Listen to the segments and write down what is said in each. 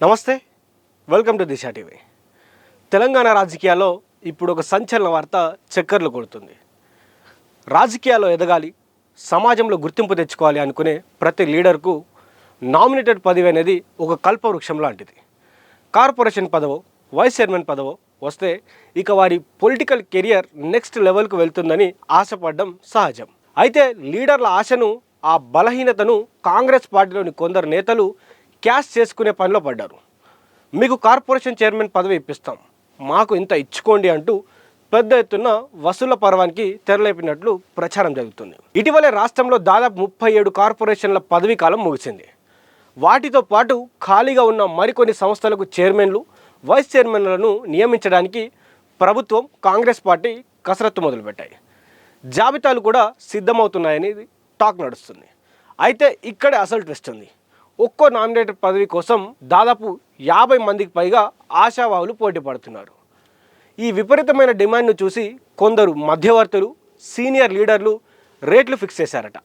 నమస్తే, welcome to Disha TV. Telangana రాజకీయాల్లో ఇప్పుడు ఒక సంచలన వార్త చక్కర్లు కొడుతుంది. రాజకీయాల్లో ఎదగాలి, సమాజంలో గుర్తింపు తెచ్చుకోవాలి అనుకునే ప్రతి లీడర్కు నామినేటెడ్ పదవి అనేది ఒక కల్పవృక్షం లాంటిది. కార్పొరేషన్ పదవో, వైస్ చైర్మన్ పదవో వస్తే ఇక వారి పొలిటికల్ కెరియర్ నెక్స్ట్ లెవెల్కు వెళ్తుందని ఆశపడడం సహజం. అయితే లీడర్ల ఆశను, ఆ బలహీనతను కాంగ్రెస్ పార్టీలోని కొందరు నేతలు క్యాష్ చేసుకునే పనిలో పడ్డారు. మీకు కార్పొరేషన్ చైర్మన్ పదవి ఇప్పిస్తాం, మాకు ఇంత ఇచ్చుకోండి అంటూ పెద్ద ఎత్తున వసూళ్ల పర్వానికి తెరలేపినట్లు ప్రచారం జరుగుతుంది. ఇటీవలే రాష్ట్రంలో దాదాపు 37 కార్పొరేషన్ల పదవీ కాలం ముగిసింది. వాటితో పాటు ఖాళీగా ఉన్న మరికొన్ని సంస్థలకు చైర్మన్లు, వైస్ చైర్మన్లను నియమించడానికి ప్రభుత్వం, కాంగ్రెస్ పార్టీ కసరత్తు మొదలుపెట్టాయి. జాబితాలు కూడా సిద్ధమవుతున్నాయని టాక్ నడుస్తుంది. అయితే ఇక్కడే అసలు ట్విస్ట్ ఉంది. ఒక్కో నామినేటెడ్ పదవి కోసం దాదాపు 50 మందికి పైగా ఆశావాహులు పోటీ పడుతున్నారు. ఈ విపరీతమైన డిమాండ్ను చూసి కొందరు మధ్యవర్తులు, సీనియర్ లీడర్లు రేట్లు ఫిక్స్ చేశారట.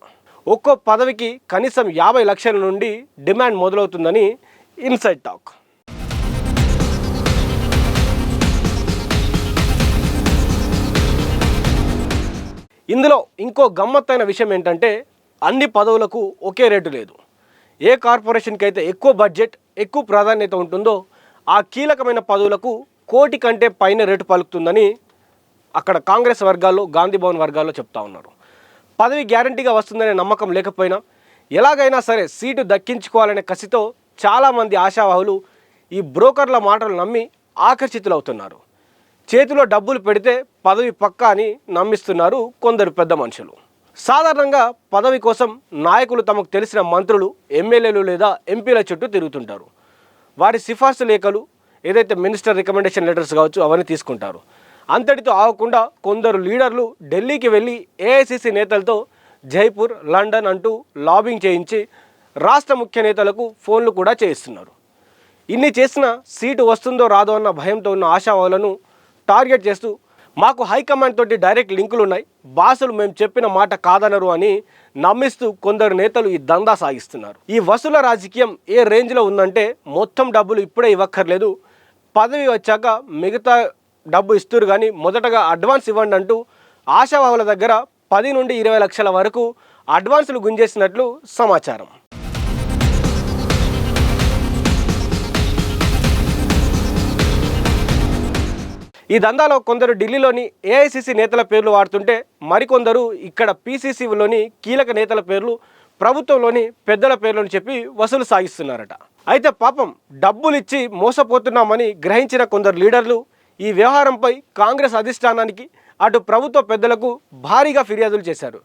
ఒక్కో పదవికి కనీసం 50 లక్షల నుండి డిమాండ్ మొదలవుతుందని ఇన్సైడ్ టాక్. ఇందులో ఇంకో గమ్మత్తైన విషయం ఏంటంటే అన్ని పదవులకు ఒకే రేటు లేదు. ఏ కార్పొరేషన్కి అయితే ఎక్కువ బడ్జెట్, ఎక్కువ ప్రాధాన్యత ఉంటుందో ఆ కీలకమైన పదవులకు 1 కోటి కంటే పైన రేటు పలుకుతుందని అక్కడ కాంగ్రెస్ వర్గాల్లో, గాంధీ భవన్ వర్గాల్లో చెప్తా ఉన్నారు. పదవి గ్యారంటీగా వస్తుందనే నమ్మకం లేకపోయినా ఎలాగైనా సరే సీటు దక్కించుకోవాలనే కసితో చాలామంది ఆశావాహులు ఈ బ్రోకర్ల మాటలు నమ్మి ఆకర్షితులవుతున్నారు. చేతిలో డబ్బులు పెడితే పదవి పక్కా అని నమ్మిస్తున్నారు కొందరు పెద్ద మనుషులు. సాధారణంగా పదవి కోసం నాయకులు తమకు తెలిసిన మంత్రులు, ఎమ్మెల్యేలు లేదా ఎంపీల చుట్టూ తిరుగుతుంటారు. వారి సిఫార్సు లేఖలు, ఏదైతే మినిస్టర్ రికమెండేషన్ లెటర్స్ కావచ్చు, అవన్నీ తీసుకుంటారు. అంతటితో ఆగకుండా కొందరు లీడర్లు ఢిల్లీకి వెళ్ళి ఏఐసిసి నేతలతో జైపూర్, లండన్ అంటూ లాబింగ్ చేయించి రాష్ట్ర ముఖ్య నేతలకు ఫోన్లు కూడా చేయిస్తున్నారు. ఇన్ని చేసినా సీటు వస్తుందో రాదో అన్న భయంతో ఉన్న ఆశావాహులను టార్గెట్ చేస్తూ మాకు హైకమాండ్ తోటి డైరెక్ట్ లింకులు ఉన్నాయి, బాసులు మేము చెప్పిన మాట కాదనరు అని నమ్మిస్తూ కొందరు నేతలు ఈ దందా సాగిస్తున్నారు. ఈ వసూల రాజకీయం ఏ రేంజ్లో ఉందంటే మొత్తం డబ్బులు ఇప్పుడే ఇవ్వక్కర్లేదు, పదవి వచ్చాక మిగతా డబ్బు ఇస్తారు కానీ మొదటగా అడ్వాన్స్ ఇవ్వండి అంటూ ఆశావాహుల దగ్గర 10 నుండి 20 లక్షల వరకు అడ్వాన్సులు గుంజేసినట్లు సమాచారం. ఈ దందాలో కొందరు ఢిల్లీలోని ఏఐసిసి నేతల పేర్లు వాడుతుంటే మరికొందరు ఇక్కడ పిసిసిలోని కీలక నేతల పేర్లు, ప్రభుత్వంలోని పెద్దల పేర్లను చెప్పి వసూలు సాగిస్తున్నారట. అయితే పాపం డబ్బులిచ్చి మోసపోతున్నామని గ్రహించిన కొందరు లీడర్లు ఈ వ్యవహారంపై కాంగ్రెస్ అధిష్టానానికి, అటు ప్రభుత్వ పెద్దలకు భారీగా ఫిర్యాదులు చేశారు.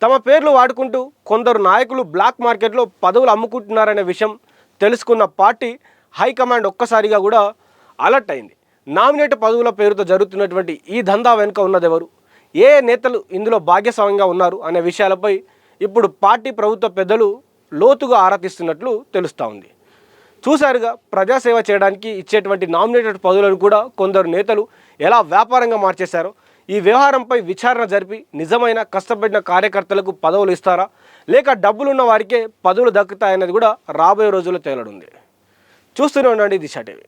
తమ పేర్లు వాడుకుంటూ కొందరు నాయకులు బ్లాక్ మార్కెట్లో పదవులు అమ్ముకుంటున్నారనే విషయం తెలుసుకున్న పార్టీ హైకమాండ్ ఒక్కసారిగా కూడా అలర్ట్ అయింది. నామినేట్ పదవుల పేరుతో జరుగుతున్నటువంటి ఈ దందా వెనుక ఉన్నదెవరు, ఏ నేతలు ఇందులో భాగ్యస్వామ్యంగా ఉన్నారు అనే విషయాలపై ఇప్పుడు పార్టీ, ప్రభుత్వ పెద్దలు లోతుగా ఆరా తీస్తున్నట్లు తెలుస్తూ ఉంది. చూశారుగా, ప్రజాసేవ చేయడానికి ఇచ్చేటువంటి నామినేటెడ్ పదవులను కూడా కొందరు నేతలు ఎలా వ్యాపారంగా మార్చేశారో. ఈ వ్యవహారంపై విచారణ జరిపి నిజమైన కష్టపడిన కార్యకర్తలకు పదవులు ఇస్తారా, లేక డబ్బులున్న వారికే పదవులు దక్కుతాయన్నది కూడా రాబోయే రోజుల్లో తేలనుంది. చూస్తూనే ఉండండి దిశ టీవీ.